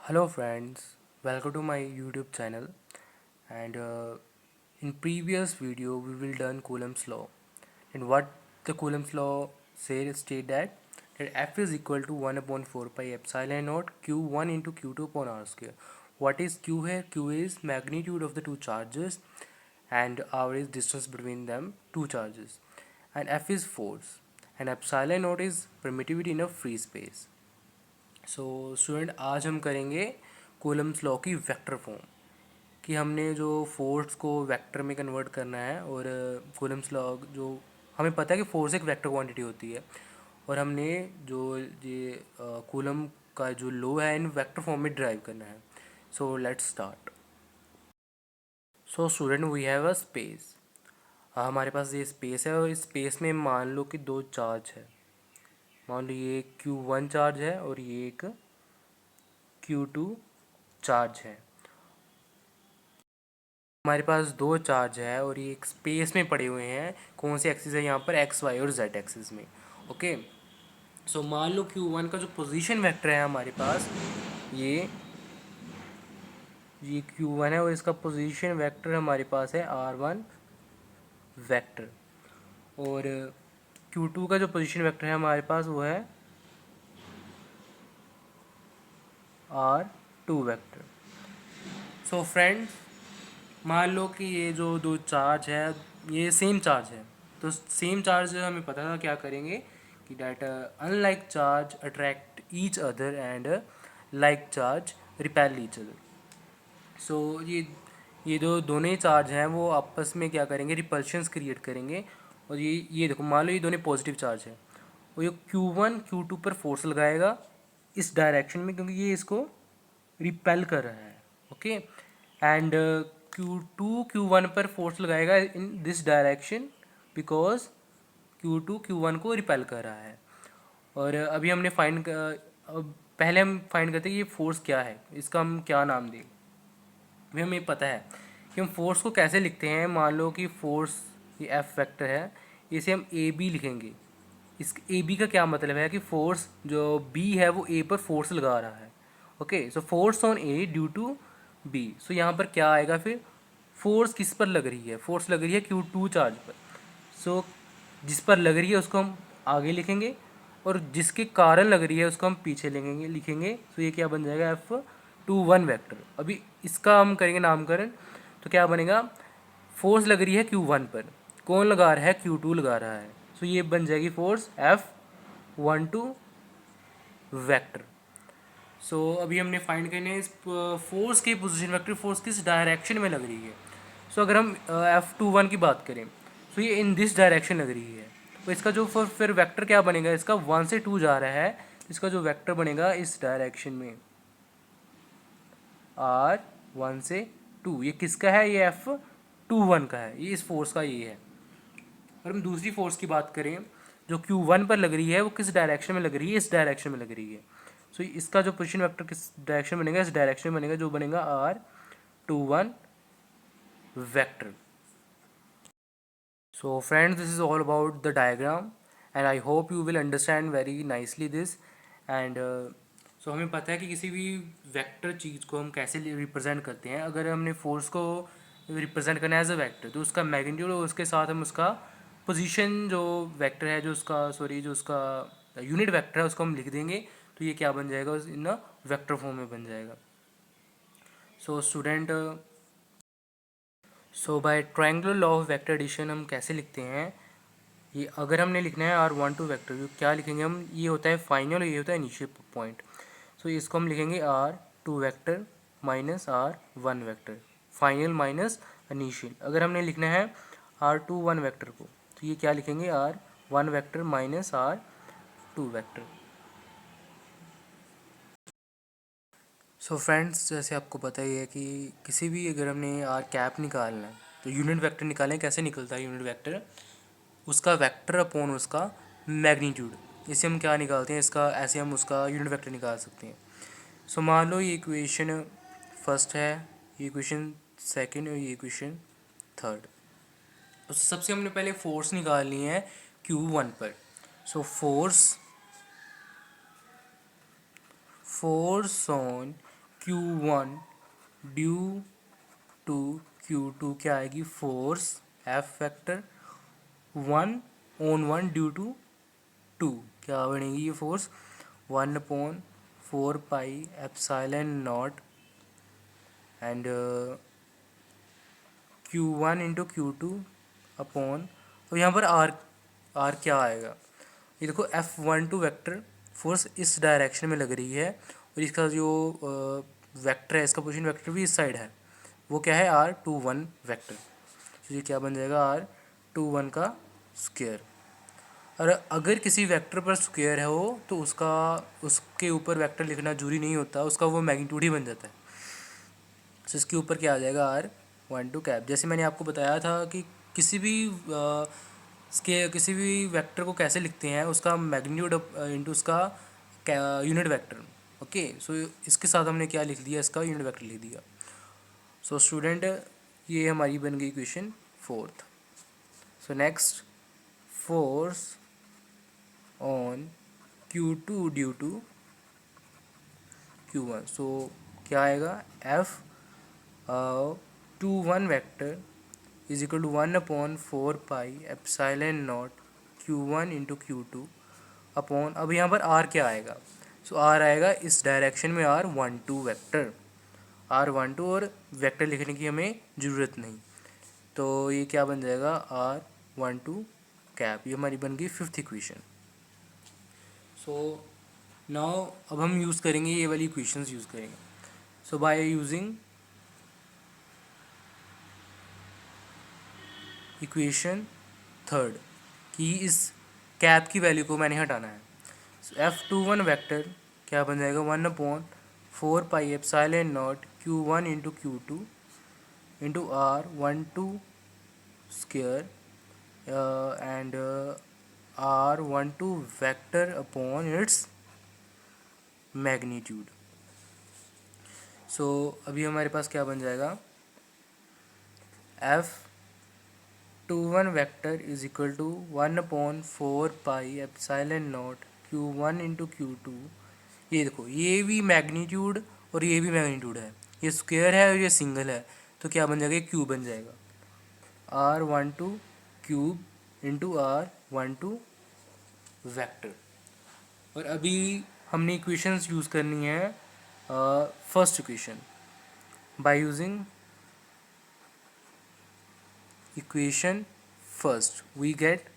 Hello friends, welcome to my YouTube channel and in previous video we will done Coulomb's law and what the Coulomb's law state that F is equal to 1 upon 4 pi epsilon naught Q1 into Q2 upon R square. What is Q here? Q is magnitude of the two charges and R is distance between them two charges and F is force and epsilon naught is permittivity in a free space. So student आज हम करेंगे Coulomb's law की vector form कि हमने जो force को vector में convert करना है और कूलम्स लॉ जो हमें पता है कि फोर्स एक वेक्टर क्वांटिटी होती है और हमने जो ये कूलम का जो लॉ है इन वेक्टर फॉर्म में ड्राइव करना है. So let's start. So student we have a space. हमारे पास ये स्पेस है और इस स्पेस में मान लो कि दो चार्ज है. मान लो ये Q1 चार्ज है और ये एक Q2 चार्ज है. हमारे पास दो चार्ज है और ये एक स्पेस में पड़े हुए हैं. कौन सी एक्सिस है यहाँ पर? एक्स वाई और जेड एक्सिस में. ओके. सो मान लो Q1 का जो पोजीशन वेक्टर है हमारे पास ये Q1 है और इसका पोजीशन वेक्टर हमारे पास है R1 वेक्टर और Q2 का जो पोजीशन वेक्टर है हमारे पास वो है R2 वेक्टर. सो फ्रेंड्स मान लो कि ये जो दो चार्ज है ये सेम चार्ज है तो सेम चार्ज हमें पता था क्या करेंगे कि that unlike charge attract each other and like charge repel each other. So ये जो दोनों ही चार्ज हैं वो आपस में क्या करेंगे? रिपल्शंस क्रिएट करेंगे. और ये देखो मान लो ये दोनों पॉजिटिव चार्ज है और ये Q1 Q2 पर फोर्स लगाएगा इस डायरेक्शन में क्योंकि ये इसको रिपेल कर रहा है. ओके. एंड Q2 Q1 पर फोर्स लगाएगा in this direction because Q2 Q1 को रिपेल कर रहा है. और अभी हमने अब पहले हम फाइंड करते हैं कि ये फोर्स क्या है, इसका हम क्या नाम दें. अभी हमें पता है कि हम फोर्स को कैसे लिखते हैं. मान लो कि फोर्स ये एफ वेक्टर है, इसे हम ए बी लिखेंगे. इस ए बी का क्या मतलब है कि फोर्स जो बी है वो ए पर फोर्स लगा रहा है. Okay. So force on A due to B. So यहाँ पर क्या आएगा फिर? फोर्स किस पर लग रही है? फोर्स लग रही है Q2 चार्ज पर. सो जिस पर लग रही है उसको हम आगे लिखेंगे और जिसके कारण लग रही है उसको हम पीछे लिखेंगे. तो ये क्या बन जाएगा? F21 vector. अभी इसका हम करेंगे नामकरण. तो क्या बनेगा? फोर्स लग रही है Q1 पर, कौन लगा रहा है? Q2 लगा रहा है. सो ये बन जाएगी फोर्स F12 वेक्टर. सो अभी हमने फाइंड करने है इस फोर्स की पोजीशन वेक्टर फोर्स किस डायरेक्शन में लग रही है. सो अगर हम F21 की बात करें तो ये इन दिस डायरेक्शन लग रही है. तो इसका जो फिर वेक्टर क्या बनेगा? इसका 1 से 2 जा रहा है. इसका जो वेक्टर बनेगा इस डायरेक्शन में R1 से 2. ये किसका है? ये F21 का है. ये इस फोर्स का ये है. और हम दूसरी फोर्स की बात करें जो Q1 पर लग रही है वो किस डायरेक्शन में लग रही है? इस डायरेक्शन में लग रही है. सो इसका जो पोजीशन वेक्टर किस डायरेक्शन बनेगा? इस डायरेक्शन में बनेगा जो बनेगा R21 vector. So friends this is all about the diagram and I hope you will understand very nicely this. And so हमें पता है कि किसी भी वेक्टर चीज़ को हम कैसे रिप्रेजेंट करते हैं. अगर हमने फोर्स को रिप्रेजेंट करना है एज अ वेक्टर तो उसका मैग्नीट्यूड और उसके साथ हम उसका पोजीशन जो वेक्टर है जो उसका यूनिट वेक्टर है उसको हम लिख देंगे. तो ये क्या बन जाएगा? इन वेक्टर फॉर्म में बन जाएगा. So student so by triangular law of vector addition हम कैसे लिखते हैं? ये अगर हमने लिखना है R12 वेक्टर तो क्या लिखेंगे हम? ये होता है फाइनल और ये होता है इनिशियल पॉइंट. सो इसको हम लिखेंगे R2 vector minus R1 vector, final minus initial. अगर हमने लिखना है R21 वेक्टर को तो ये क्या लिखेंगे? R1 vector minus R2 vector. So friends जैसे आपको पता ही है कि किसी भी अगर हमने आर कैप निकालना है तो यूनिट वेक्टर निकालें. कैसे निकलता है यूनिट वेक्टर? उसका वेक्टर अपॉन उसका मैग्नीट्यूड. इसे हम क्या निकालते हैं? इसका ऐसे हम उसका यूनिट वेक्टर निकाल सकते हैं. सो मान लो ये इक्वेशन फर्स्ट है, ये इक्वेशन सेकंड और ये इक्वेशन थर्ड. तो सबसे हमने पहले फोर्स निकालनी है Q1 पर. So force on Q1 due to Q2 क्या आएगी, force F vector 1/1 due to 2 क्या बनेगी ये force 1/4 pi epsilon naught and Q1 into Q2 upon, तो यहाँ पर R क्या आएगा, ये देखो F12 वेक्टर फोर्स इस डायरेक्शन में लग रही है और इसका जो वेक्टर है, इसका पोजीशन वेक्टर भी इस साइड है, वो क्या है R21 वेक्टर। तो ये क्या बन जाएगा R21 का स्क्वायर। और अगर किसी वेक्टर पर स्क्वायर है हो तो उसके ऊपर वेक्टर लिखना जरूरी नहीं होता, उसका वो मैग्नीट्यूड ही बन जाता है। तो इसके ऊपर क्या आ जाएगा R12 कैप। जैसे मैंने आपको बताया था कि किसी भी किसी भी वेक्टर को कैसे लिखते हैं, उसका मैग्नीट्यूड इंटू उसका यूनिट वेक्टर। ओके, सो इसके साथ हमने क्या लिख दिया, इसका यूनिट वेक्टर लिख दिया। सो स्टूडेंट, ये हमारी बन गई question 4th। So next, force on Q2 due to Q1। सो क्या आएगा, F21 vector is equal to 1/4 pi epsilon naught Q1 into Q2 upon, अब यहाँ पर R क्या आएगा, सो R आएगा इस डायरेक्शन में R12 वेक्टर, R12, और वेक्टर लिखने की हमें ज़रूरत नहीं, तो ये क्या बन जाएगा R12 कैप। ये हमारी बन गई 5th इक्वेशन। सो नाउ अब हम यूज़ करेंगे ये वाली इक्वेशंस यूज़ करेंगे। सो बाय यूजिंग इक्वेशन 3rd कि इस कैप की वैल्यू को मैंने हटाना है। सो F21 वेक्टर क्या बन जाएगा 1/4 pi epsilon naught Q1 into Q2 into R12 square and R12 vector upon its magnitude. So अभी हमारे पास क्या बन जाएगा, F21 vector is equal to 1/4 pi epsilon naught Q1 into Q2। ये देखो, ये भी मैग्नीट्यूड और ये भी मैग्नीट्यूड है, ये स्क्वायर है और ये सिंगल है, तो क्या बन जाएगा, क्यूब बन जाएगा, R12 cube into R12 vector. और अभी हमने इक्वेशंस यूज़ करनी है first equation. By using equation first we get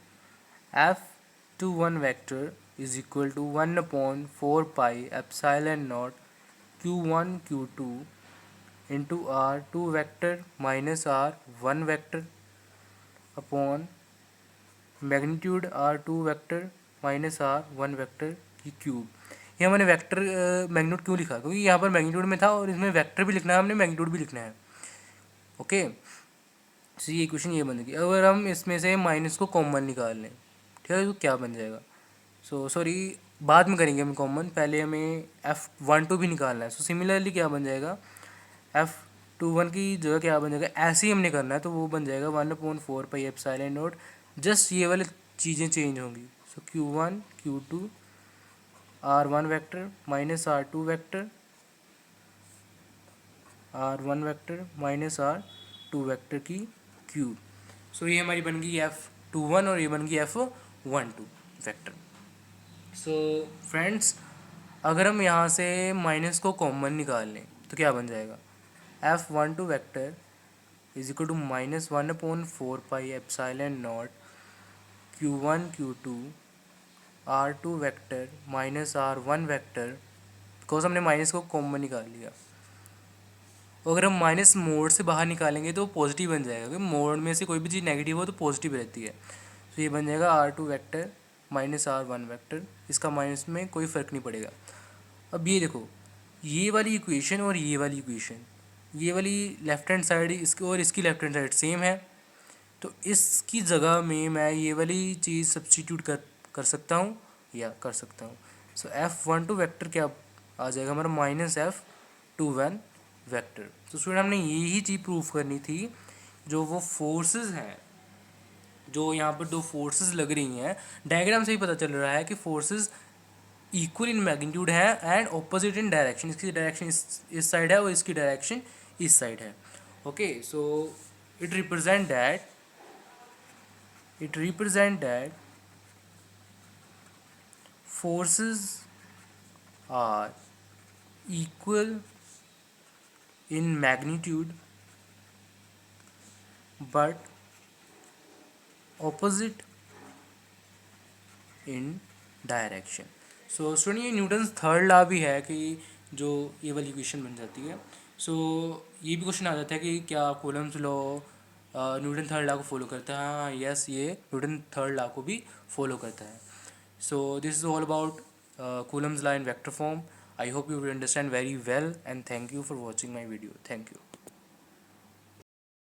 F21 vector is equal to 1/4 pi epsilon naught Q1 Q2 into R2 vector minus R1 vector upon magnitude R2 vector minus R1 vector की cube. ये हमने vector magnitude क्यों लिखा, क्योंकि यहाँ पर magnitude में था और इसमें वेक्टर भी लिखना है, हमने मैग्नीट्यूड भी लिखना है। ओके, तो ये इक्वेशन ये बनेगी। अगर हम इसमें से माइनस को कॉमन निकाल लें, ठीक है, तो क्या बन जाएगा, सॉरी बाद में करेंगे हम कॉमन, पहले हमें F12 भी निकालना है। सो सिमिलरली क्या बन जाएगा, F21 की जगह क्या बन जाएगा, ऐसे ही हमने करना है, तो वो बन जाएगा 1/4 पाई एप्सिलॉन नॉट, जस्ट ये वाली चीज़ें चेंज होंगी। सो Q1 Q2 R1 vector minus R2 vector R1 vector minus R2 vector की क्यूब। सो ये हमारी बन गई F21 और ये बन गई F12 वेक्टर। सो फ्रेंड्स, अगर हम यहाँ से माइनस को कॉमन निकाल लें तो क्या बन जाएगा, F12 vector is equal to minus 1/4 pi epsilon naught Q1 Q2 R2 vector minus R1 vector, because हमने माइनस को कॉमन निकाल लिया। अगर हम माइनस मोड से बाहर निकालेंगे तो पॉजिटिव बन जाएगा, क्योंकि मोड में से कोई भी चीज़ नेगेटिव हो तो पॉजिटिव रहती है। तो ये बन जाएगा R2 vector minus R1 vector, इसका माइनस में कोई फ़र्क नहीं पड़ेगा। अब ये देखो, ये वाली इक्वेशन और ये वाली इक्वेशन, ये वाली लेफ्ट हैंड साइड इसकी और इसकी लेफ्ट हैंड साइड सेम है, तो इसकी जगह में मैं ये वाली चीज़ सब्सटीट्यूट कर सकता हूँ या कर सकता हूँ। सो F12 वेक्टर क्या आ जाएगा हमारा, माइनस F21 वेक्टर। तो स्टूडेंट, हमने यही चीज़ प्रूफ करनी थी, जो वो फोर्सेस हैं, जो यहाँ पर दो फोर्सेस लग रही हैं, डायग्राम से ही पता चल रहा है कि फोर्सेस इक्वल इन मैग्नीट्यूड है एंड ऑपोजिट इन डायरेक्शन, इसकी डायरेक्शन इस साइड है और इसकी डायरेक्शन इस साइड है। Okay, so it represent that forces are equal in magnitude but opposite in direction. So student ये न्यूटन्स थर्ड लॉ भी है कि जो ये वाली इक्वेशन बन जाती है। सो ये भी क्वेश्चन आ जाता है कि क्या Coulomb's law Newton third law को फॉलो करता है? हाँ, यस, ये न्यूटन थर्ड लॉ को भी फॉलो करता है। So this is all about Coulomb's law in vector form. I hope you will understand very well, and thank you for watching my video. Thank you.